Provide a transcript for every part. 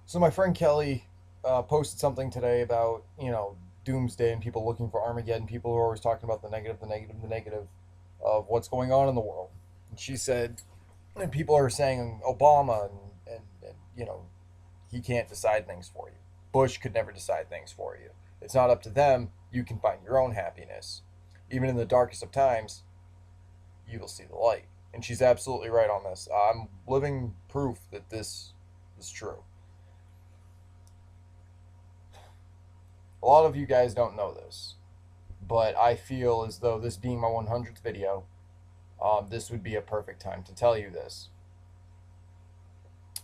So my friend Kelly posted something today about doomsday and people looking for Armageddon. People who are always talking about the negative, the negative, the negative of what's going on in the world. And she said, and people are saying Obama and he can't decide things for you. Bush could never decide things for you. It's not up to them. You can find your own happiness. Even in the darkest of times, you will see the light. And she's absolutely right on this. I'm living proof that this is true. A lot of you guys don't know this, but I feel as though this being my 100th video, this would be a perfect time to tell you this.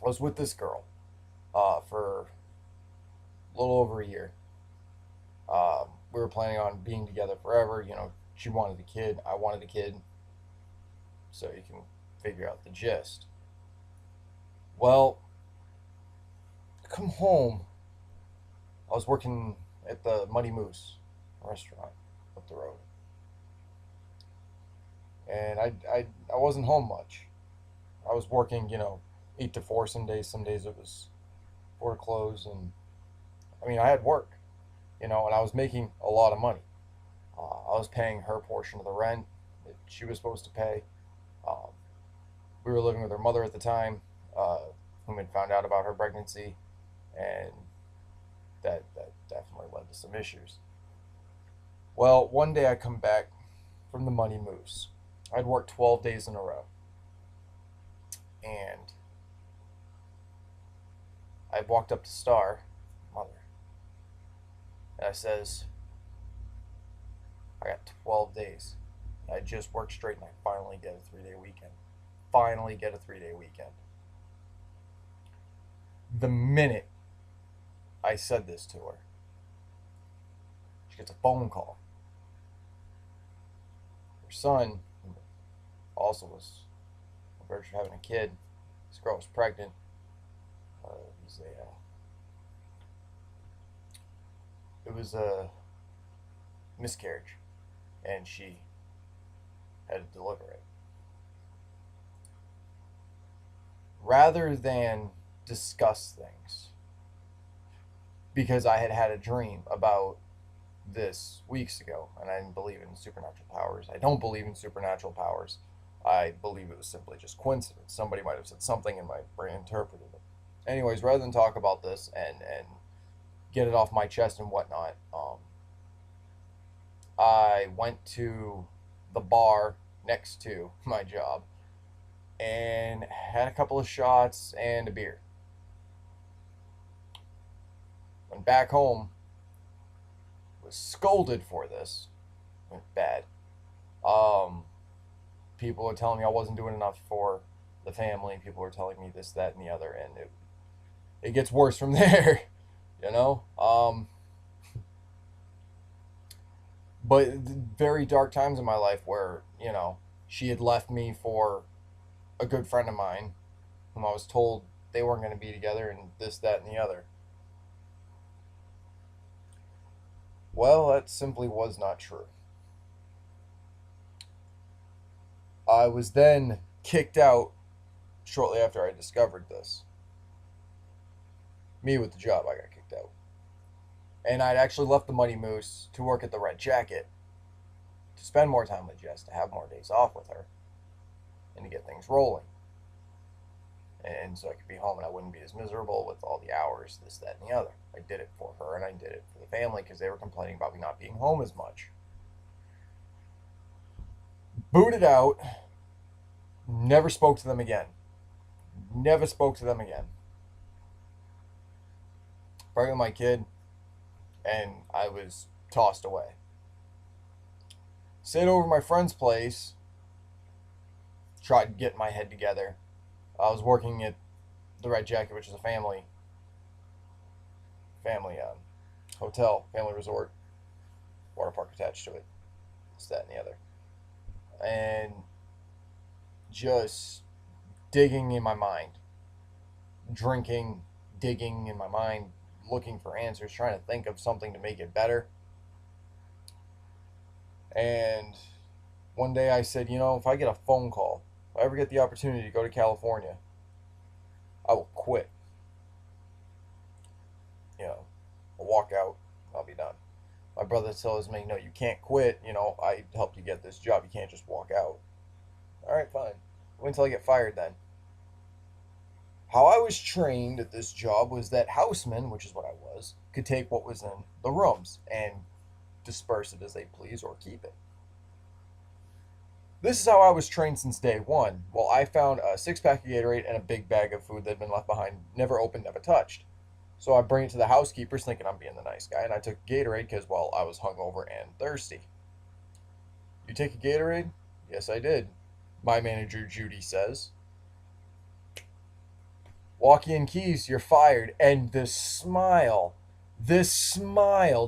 I was with this girl for a little over a year. We were planning on being together forever. She wanted a kid, I wanted a kid, so you can figure out the gist. Well, I come home. I was working at the Muddy Moose restaurant up the road, and I wasn't home much. I was working, 8 to 4 some days. Some days it was 4 to close, and I mean I had work, and I was making a lot of money. I was paying her portion of the rent that she was supposed to pay. Um, we were living with her mother at the time, whom had found out about her pregnancy, and that definitely led to some issues. Well, one day I come back from the Money Moose. I'd worked 12 days in a row, and I walked up to Star, mother, and I says, I got 12 days. I just worked straight and I finally get a 3-day weekend. Finally get a 3-day weekend. The minute I said this to her, she gets a phone call. Her son, who also was on the verge of having a kid, this girl was pregnant. It was a miscarriage, and she had to deliver it. Rather than discuss things, because I had had a dream about this weeks ago, and I didn't believe in supernatural powers. I don't believe in supernatural powers. I believe it was simply just coincidence. Somebody might have said something, and my brain interpreted it. Anyways, rather than talk about this and get it off my chest and whatnot, I went to the bar next to my job and had a couple of shots and a beer. Went back home, was scolded for this. Went bad. People were telling me I wasn't doing enough for the family. People were telling me this, that, and the other, and it gets worse from there, you know. But very dark times in my life where she had left me for a good friend of mine, whom I was told they weren't going to be together, and this, that, and the other. Well, that simply was not true. I was then kicked out shortly after I discovered this. Me with the job, I got kicked out. And I'd actually left the Muddy Moose to work at the Red Jacket, to spend more time with Jess, to have more days off with her, and to get things rolling. And so I could be home and I wouldn't be as miserable with all the hours, this, that, and the other. I did it for her and I did it for the family because they were complaining about me not being home as much. Booted out, never spoke to them again. Never spoke to them again. Pregnant my kid, and I was tossed away. Stayed over at my friend's place, tried to get my head together. I was working at the Red Jacket, which is a family hotel, family resort, water park attached to it, this, that, and the other. And just digging in my mind, drinking, digging in my mind, looking for answers, trying to think of something to make it better. And one day I said, if I get a phone call, if I ever get the opportunity to go to California, I will quit. brother tells me, no, you can't quit. I helped you get this job. You can't just walk out. All right, fine. Wait until I get fired then. How I was trained at this job was that housemen, which is what I was, could take what was in the rooms and disperse it as they please or keep it. This is how I was trained since day one. Well, I found a 6 pack of Gatorade and a big bag of food that had been left behind, never opened, never touched. So I bring it to the housekeepers thinking I'm being the nice guy, and I took Gatorade because, well, I was hungover and thirsty. You take a Gatorade? Yes, I did. My manager, Judy, says. Walk in keys, you're fired. And this smile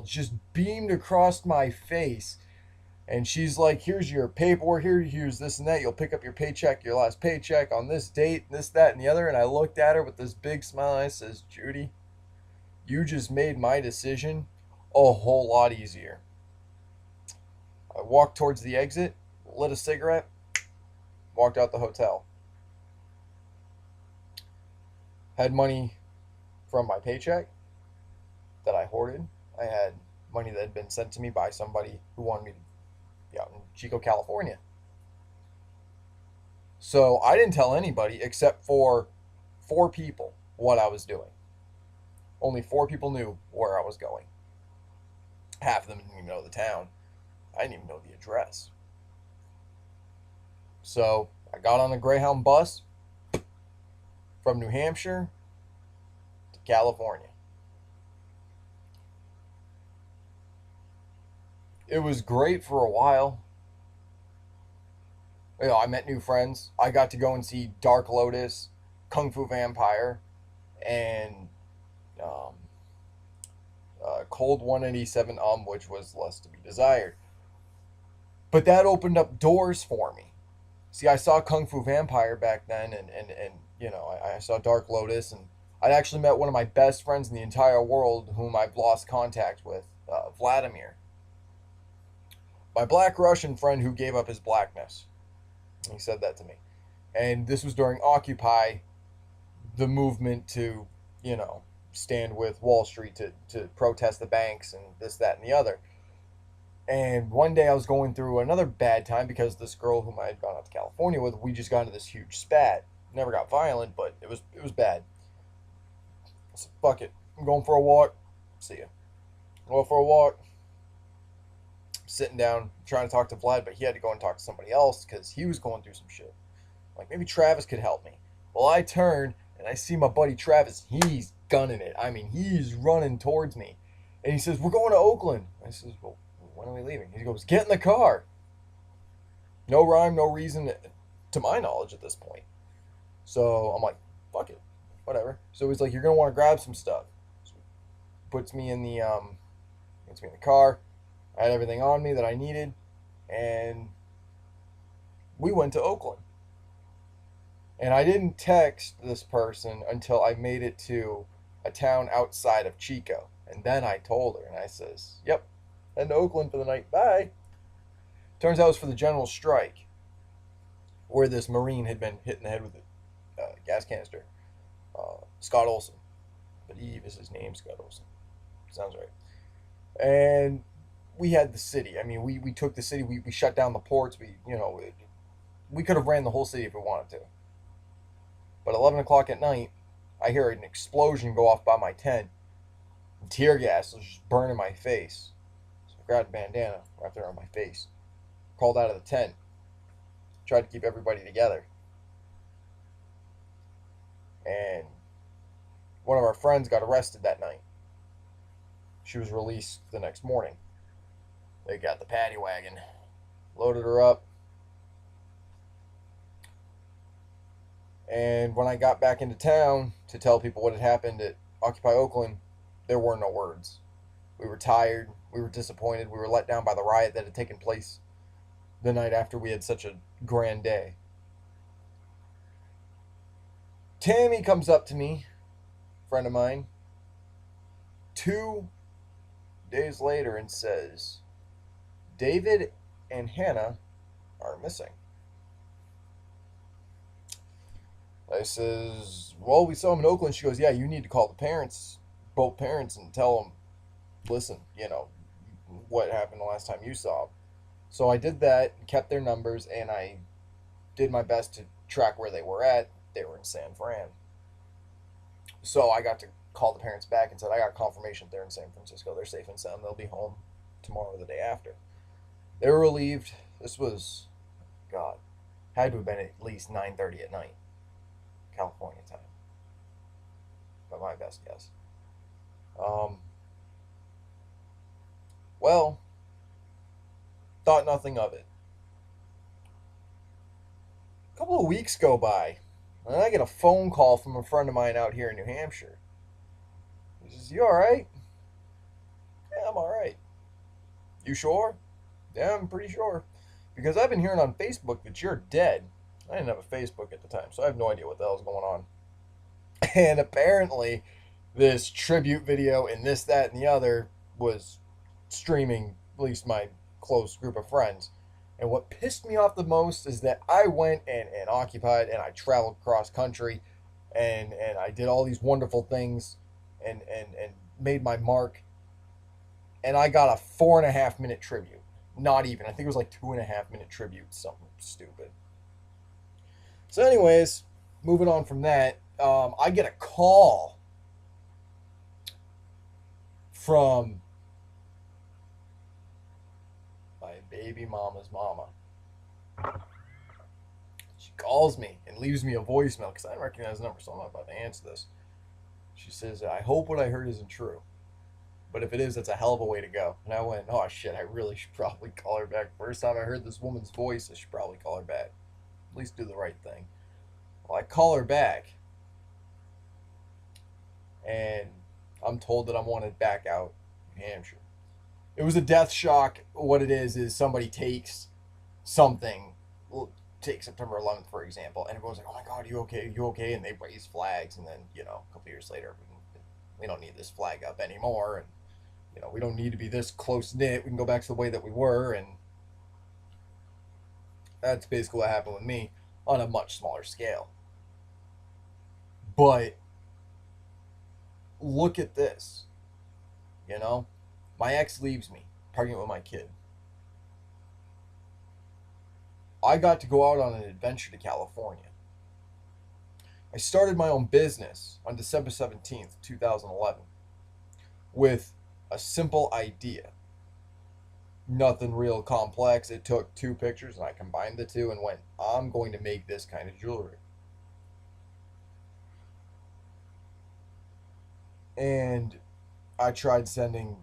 just beamed across my face. And she's like, here's your paperwork, here's this and that. You'll pick up your paycheck, your last paycheck on this date, this, that, and the other. And I looked at her with this big smile and I says, Judy, you just made my decision a whole lot easier. I walked towards the exit, lit a cigarette, walked out the hotel. Had money from my paycheck that I hoarded. I had money that had been sent to me by somebody who wanted me to be out in Chico, California. So I didn't tell anybody except for 4 people what I was doing. Only 4 people knew where I was going. Half of them didn't even know the town. I didn't even know the address. So I got on a Greyhound bus from New Hampshire to California. It was great for a while. I met new friends. I got to go and see Dark Lotus, Kung Fu Vampire, and um, Cold 187 which was less to be desired. But that opened up doors for me. See, I saw Kung Fu Vampire back then, and I saw Dark Lotus, and I'd actually met one of my best friends in the entire world whom I've lost contact with, Vladimir. My black Russian friend who gave up his blackness. He said that to me. And this was during Occupy, the movement to, stand with Wall Street to protest the banks and this, that, and the other. And one day I was going through another bad time because this girl whom I had gone out to California with, we just got into this huge spat. Never got violent, but it was bad. I said, fuck it. I'm going for a walk. See ya. Go for a walk. Sitting down, trying to talk to Vlad, but he had to go and talk to somebody else because he was going through some shit. Like, maybe Travis could help me. Well, I turn and I see my buddy Travis. He's gunning it. I mean, he's running towards me. And he says, we're going to Oakland. I says, well, when are we leaving? He goes, get in the car. No rhyme, no reason, to my knowledge at this point. So I'm like, fuck it, whatever. So he's like, you're gonna want to grab some stuff. So puts me in the car. I had everything on me that I needed, and we went to Oakland. And I didn't text this person until I made it to a town outside of Chico. And then I told her, and I says, yep, heading to Oakland for the night. Bye. Turns out it was for the general strike, where this Marine had been hit in the head with a gas canister. Scott Olson. I believe is his name, Scott Olson. Sounds right. And we had the city. I mean, we took the city. We shut down the ports. We could have ran the whole city if we wanted to. But 11 o'clock at night, I hear an explosion go off by my tent. And tear gas was just burning my face. So I grabbed a bandana, wrapped it around my face, crawled out of the tent, tried to keep everybody together. And one of our friends got arrested that night. She was released the next morning. They got the paddy wagon, loaded her up. And when I got back into town to tell people what had happened at Occupy Oakland, there were no words. We were tired. We were disappointed. We were let down by the riot that had taken place the night after we had such a grand day. Tammy comes up to me, friend of mine, 2 days later and says, David and Hannah are missing. I says, well, we saw them in Oakland. She goes, yeah, you need to call the parents, both parents, and tell them, listen, what happened the last time you saw them. So I did that, kept their numbers, and I did my best to track where they were at. They were in San Fran. So I got to call the parents back and said, I got confirmation they're in San Francisco. They're safe and sound. They'll be home tomorrow or the day after. They were relieved. This was, God, had to have been at least 9:30 at night, California time, by my best guess. Um, well, thought nothing of it. A couple of weeks go by, and I get a phone call from a friend of mine out here in New Hampshire. He says, "You all right?" "Yeah, I'm all right." "You sure?" "Yeah, I'm pretty sure. Because I've been hearing on Facebook that you're dead." I didn't have a Facebook at the time, so I have no idea what the hell's going on. And apparently, this tribute video and this, that, and the other was streaming, at least my close group of friends. And what pissed me off the most is that I went and occupied and I traveled cross country and I did all these wonderful things and made my mark. And I got a 4.5 minute tribute. Not even. I think it was like 2.5 minute tribute, something stupid. So, anyways, moving on from that, I get a call from my baby mama's mama. She calls me and leaves me a voicemail because I didn't recognize the number, so I'm not about to answer this. She says, "I hope what I heard isn't true. But if it is, that's a hell of a way to go." And I went, "Oh shit, I really should probably call her back. First time I heard this woman's voice, I should probably call her back. At least do the right thing." Well, I call her back, and I'm told that I'm wanted back out in New Hampshire. It was a death shock. What it is somebody takes something. Well, take September 11th, for example, and everyone's like, "Oh my God, you okay? You okay?" And they raise flags, and then, a couple years later, we don't need this flag up anymore. And, we don't need to be this close knit. We can go back to the way that we were. And that's basically what happened with me on a much smaller scale. But look at this, you know? My ex leaves me, pregnant with my kid. I got to go out on an adventure to California. I started my own business on December 17th, 2011, with a simple idea. Nothing real complex. It took two pictures and I combined the two and went, I'm going to make this kind of jewelry. And I tried sending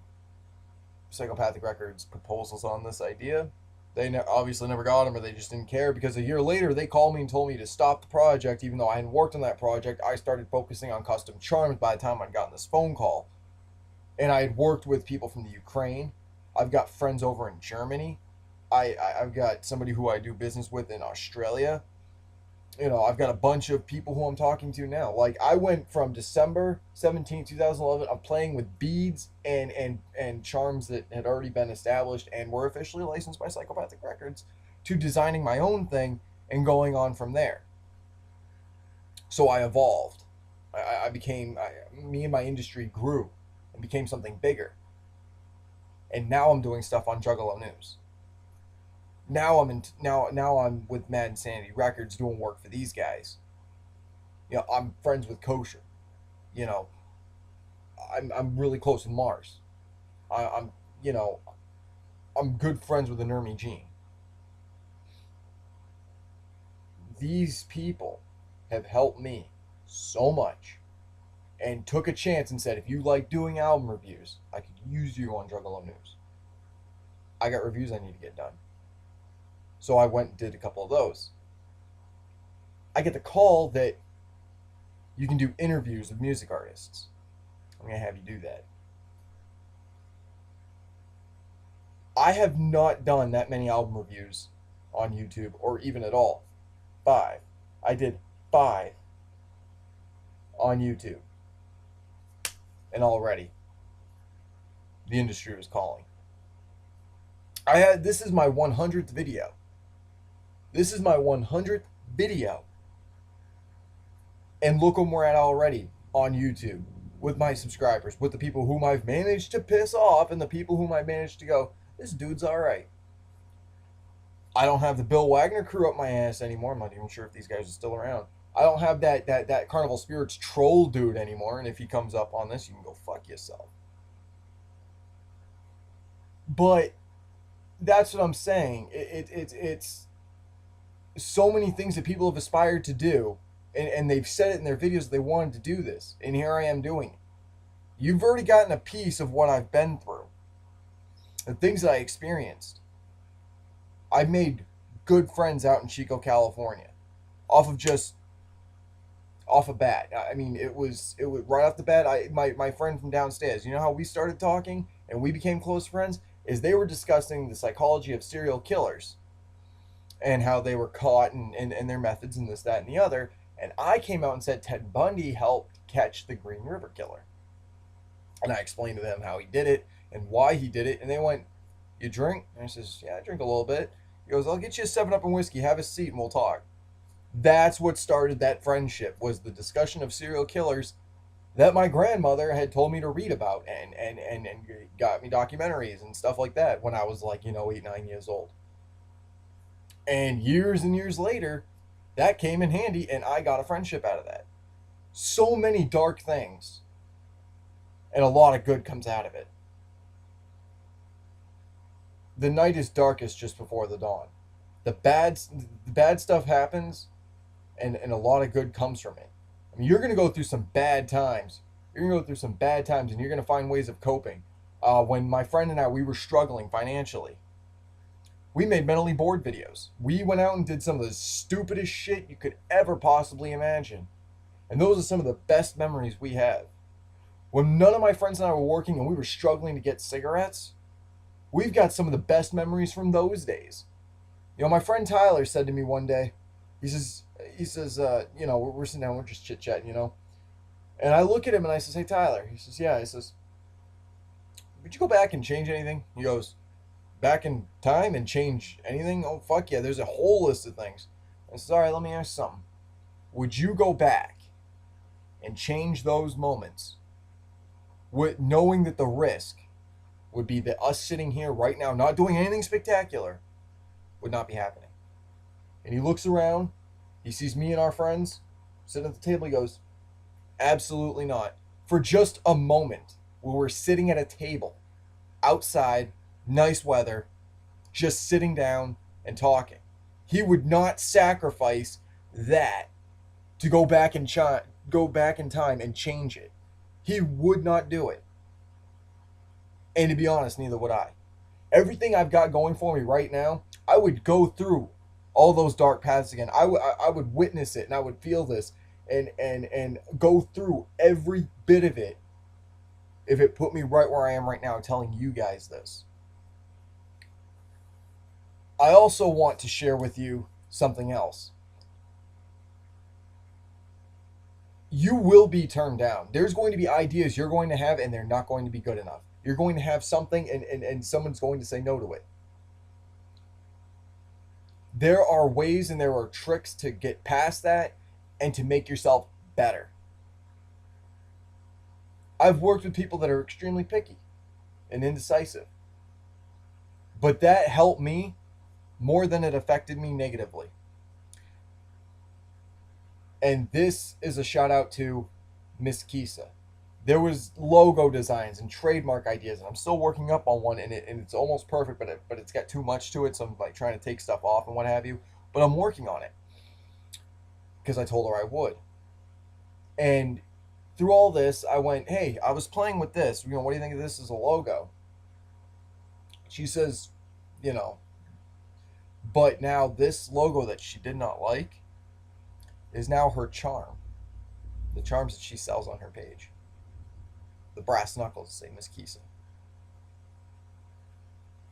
Psychopathic Records proposals on this idea. They obviously never got them, or they just didn't care, because a year later they called me and told me to stop the project. Even though I hadn't worked on that project, I started focusing on custom charms by the time I'd gotten this phone call. And I had worked with people from the Ukraine. I've got friends over in Germany. I've got somebody who I do business with in Australia. I've got a bunch of people who I'm talking to now. Like, I went from December 17, 2011, I'm playing with beads and charms that had already been established and were officially licensed by Psychopathic Records, to designing my own thing and going on from there. So I evolved. Me and my industry grew and became something bigger. And now I'm doing stuff on Juggalo News. Now I'm with Mad Insanity Records doing work for these guys. I'm friends with Kosher. You know, I'm really close with Mars. I'm you know I'm good friends with the Nermi Gene. These people have helped me so much, and took a chance and said, if you like doing album reviews, I could use you on Juggalo News. I got reviews I need to get done. So I went and did a couple of those. I get the call that you can do interviews with music artists. I'm going to have you do that. I have not done that many album reviews on YouTube, or even at all. 5. I did 5 on YouTube. And already, the industry was calling. This is my 100th video. This is my 100th video. And look where we're at already on YouTube. with my subscribers, with the people whom I've managed to piss off and the people whom I managed to go, this dude's all right. I don't have the Bill Wagner crew up my ass anymore. I'm not even sure if these guys are still around. I don't have that Carnival Spirits troll dude anymore. And if he comes up on this, you can go fuck yourself. But that's what I'm saying. It's so many things that people have aspired to do, and they've said it in their videos that they wanted to do this, and here I am doing it. You've already gotten a piece of what I've been through, the things that I experienced. I've made good friends out in Chico, California, off of bat. I mean, it was right off the bat. My friend from downstairs. You know how we started talking and we became close friends is they were discussing the psychology of serial killers and how they were caught and their methods and this, that, and the other. And I came out and said Ted Bundy helped catch the Green River Killer. And I explained to them how he did it and why he did it. And they went, you drink? And I says, yeah, I drink a little bit. He goes, I'll get you a 7-Up and whiskey. Have a seat and we'll talk. That's what started that friendship, was the discussion of serial killers that my grandmother had told me to read about and got me documentaries and stuff like that when I was like, 8, 9 years old. And years later, that came in handy and I got a friendship out of that. So many dark things and a lot of good comes out of it. The night is darkest just before the dawn. The bad stuff happens and a lot of good comes from it. I mean, you're going to go through some bad times. You're going to go through some bad times and you're going to find ways of coping. When my friend and I, we were struggling financially, we made mentally bored videos. We went out and did some of the stupidest shit you could ever possibly imagine. And those are some of the best memories we have. When none of my friends and I were working and we were struggling to get cigarettes, we've got some of the best memories from those days. My friend Tyler said to me one day, he says, we're sitting down, we're just chit-chatting, And I look at him and I says, hey, Tyler. He says, yeah. He says, would you go back and change anything? He goes, back in time and change anything? Oh, fuck yeah, there's a whole list of things. I says, all right, let me ask you something. Would you go back and change those moments with knowing that the risk would be that us sitting here right now, not doing anything spectacular, would not be happening? And he looks around, he sees me and our friends sitting at the table, he goes, absolutely not. For just a moment, when we're sitting at a table, outside, nice weather, just sitting down and talking. He would not sacrifice that to go back in time and change it. He would not do it. And to be honest, neither would I. Everything I've got going for me right now, I would go through all those dark paths again. I would witness it and I would feel this and go through every bit of it if it put me right where I am right now telling you guys this. I also want to share with you something else. You will be turned down. There's going to be ideas you're going to have and they're not going to be good enough. You're going to have something and someone's going to say no to it. There are ways and there are tricks to get past that and to make yourself better. I've worked with people that are extremely picky and indecisive. But that helped me more than it affected me negatively. And this is a shout out to Miss Kisa. There was logo designs and trademark ideas, and I'm still working up on one, and it's almost perfect, but it's got too much to it, so I'm like trying to take stuff off and what have you. But I'm working on it because I told her I would. And through all this, I went, hey, I was playing with this. What do you think of this as a logo? She says, but now this logo that she did not like is now her charm. The charms that she sells on her page. The brass knuckles say Miss Kisa.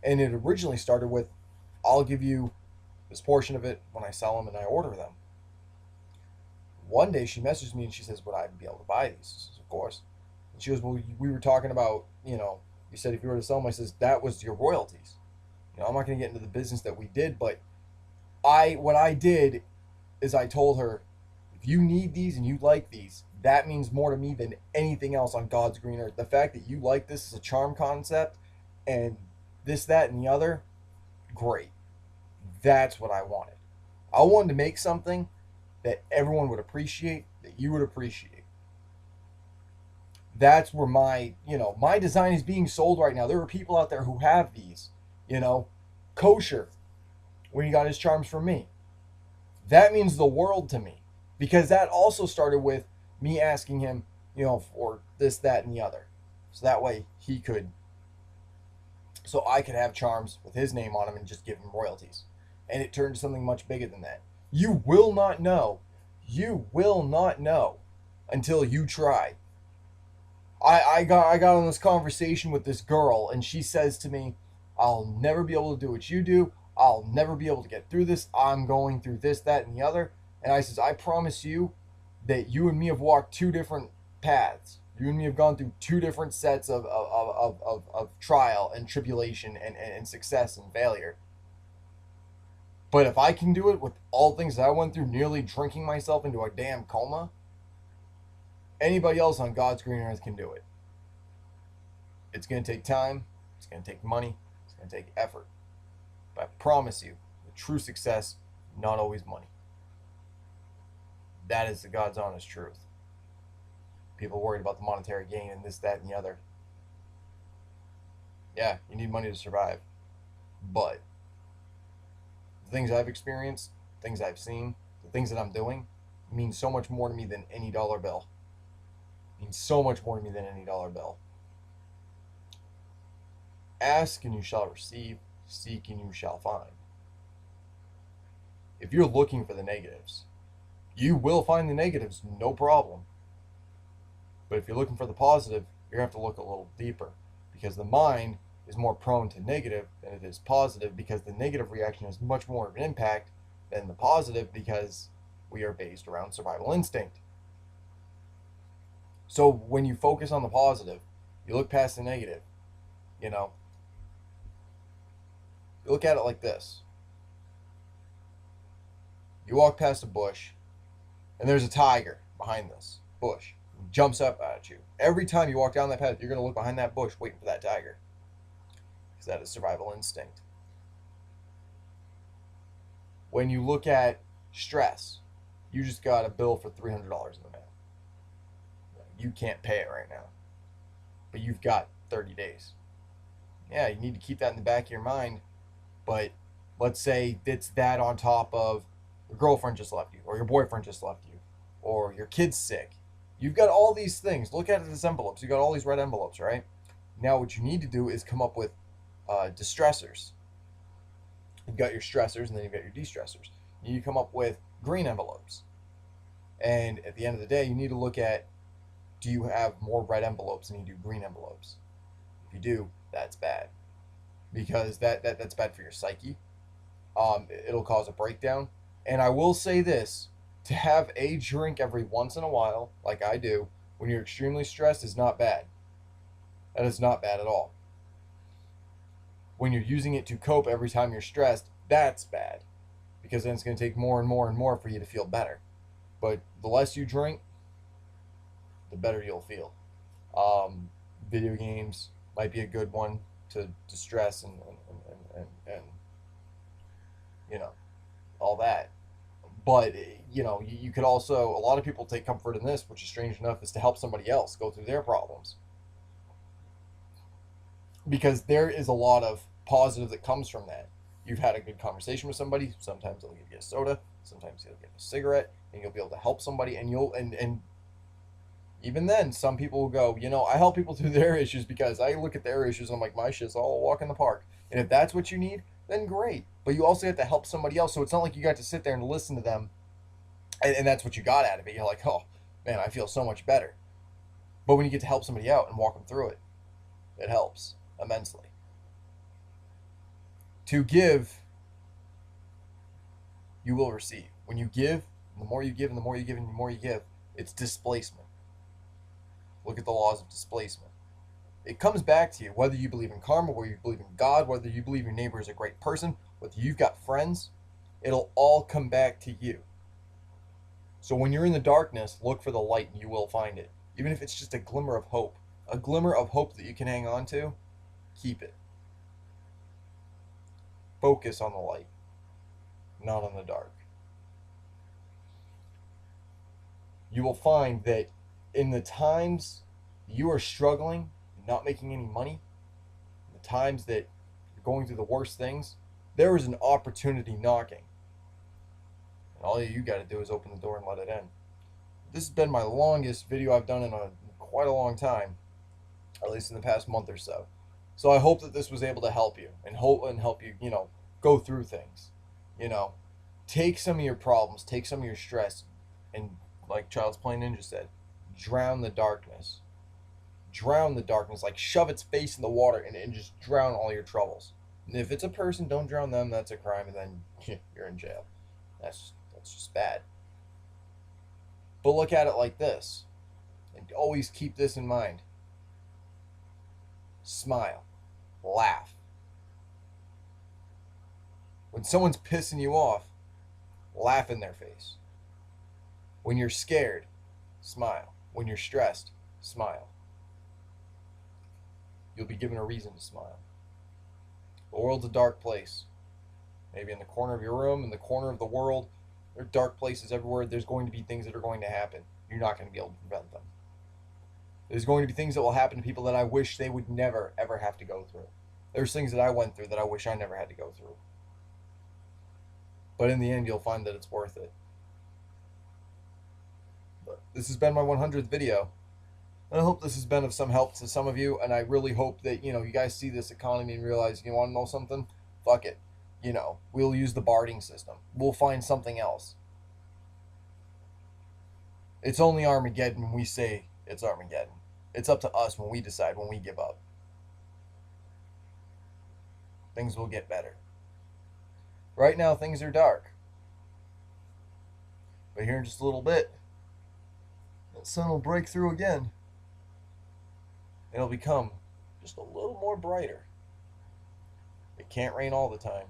And it originally started with, I'll give you this portion of it when I sell them and I order them. One day she messaged me and she says, would I be able to buy these? I says, of course. And she goes, well, we were talking about, you said if you were to sell them, I says, that was your royalties. I'm not going to get into the business that we did, but what I did is I told her, if you need these and you like these, That means more to me than anything else on God's green earth. The fact that you like this as a charm concept and this, that, and the other, great. That's what I wanted. I wanted to make something that everyone would appreciate, that you would appreciate. That's where my design is being sold right now. There are people out there who have these, kosher when he got his charms from me. That means the world to me because that also started with me asking him, for this, that, and the other. So that way so I could have charms with his name on them and just give him royalties. And it turned to something much bigger than that. You will not know. You will not know until you try. I got on this conversation with this girl, and she says to me, I'll never be able to do what you do. I'll never be able to get through this. I'm going through this, that, and the other. And I says, I promise you that you and me have walked two different paths. You and me have gone through two different sets of trial and tribulation and success and failure. But if I can do it with all things that I went through, nearly drinking myself into a damn coma, anybody else on God's green earth can do it. It's going to take time. It's going to take money. It's going to take effort. But I promise you, the true success, not always money. That is the God's honest truth. People worried about the monetary gain and this, that, and the other. Yeah, you need money to survive. But the things I've experienced, things I've seen, the things that I'm doing mean so much more to me than any dollar bill. Means so much more to me than any dollar bill. Ask and you shall receive. Seek and you shall find. If you're looking for the negatives, you will find the negatives, no problem. But if you're looking for the positive, you're going to have to look a little deeper because the mind is more prone to negative than it is positive because the negative reaction has much more of an impact than the positive because we are based around survival instinct. So when you focus on the positive, you look past the negative, you look at it like this. You walk past a bush and there's a tiger behind this bush. He jumps up at you. Every time you walk down that path, you're going to look behind that bush waiting for that tiger. Because that is survival instinct. When you look at stress, you just got a bill for $300 in the mail. You can't pay it right now. But you've got 30 days. Yeah, you need to keep that in the back of your mind. But let's say it's that on top of your girlfriend just left you, or your boyfriend just left you, or your kid's sick. You've got all these things. Look at it as envelopes. You've got all these red envelopes, right? Now what you need to do is come up with distressors. You've got your stressors, and then you've got your de-stressors. You need to come up with green envelopes. And at the end of the day, you need to look at, do you have more red envelopes than you do green envelopes? If you do, that's bad. Because that's bad for your psyche. It'll cause a breakdown. And I will say this, to have a drink every once in a while, like I do, when you're extremely stressed is not bad. That is not bad at all. When you're using it to cope every time you're stressed, that's bad. Because then it's going to take more and more and more for you to feel better. But the less you drink, the better you'll feel. Video games might be a good one to distress and all that. But you could also, a lot of people take comfort in this, which is strange enough, is to help somebody else go through their problems, because there is a lot of positive that comes from that. You've had a good conversation with somebody. Sometimes they'll give you a soda, sometimes they'll give you a cigarette, and you'll be able to help somebody. And even then, some people will go, I help people through their issues because I look at their issues and I'm like, my shit's all a walk in the park. And if that's what you need, then great. But you also have to help somebody else. So it's not like you got to sit there and listen to them and that's what you got out of it. You're like, oh, man, I feel so much better. But when you get to help somebody out and walk them through it, it helps immensely. To give, you will receive. When you give, the more you give and the more you give and the more you give, it's displacement. Look at the laws of displacement. It comes back to you, whether you believe in karma, whether you believe in God, whether you believe your neighbor is a great person, whether you've got friends, it'll all come back to you. So when you're in the darkness, look for the light and you will find it. Even if it's just a glimmer of hope. A glimmer of hope that you can hang on to, keep it. Focus on the light, not on the dark. You will find that in the times you are struggling, not making any money, the times that you're going through the worst things, there is an opportunity knocking. And all you got to do is open the door and let it in. This has been my longest video I've done in quite a long time, at least in the past month or so. So I hope that this was able to help you and help you, go through things. You know, take some of your problems, take some of your stress, and like Child's Play Ninja said, drown the darkness. Drown the darkness, like shove its face in the water and just drown all your troubles. And if it's a person, don't drown them. That's a crime, and then you're in jail. That's just bad. But look at it like this, and always keep this in mind. Smile, laugh. When someone's pissing you off, laugh in their face. When you're scared, smile. When you're stressed, smile. You'll be given a reason to smile. The world's a dark place. Maybe in the corner of your room, in the corner of the world, there are dark places everywhere. There's going to be things that are going to happen. You're not going to be able to prevent them. There's going to be things that will happen to people that I wish they would never, ever have to go through. There's things that I went through that I wish I never had to go through. But in the end, you'll find that it's worth it. But this has been my 100th video. And I hope this has been of some help to some of you. And I really hope that, you guys see this economy and realize, you want to know something? Fuck it. We'll use the barding system. We'll find something else. It's only Armageddon when we say it's Armageddon. It's up to us when we decide, when we give up. Things will get better. Right now, things are dark. But here in just a little bit, the sun will break through again. It'll become just a little more brighter. It can't rain all the time.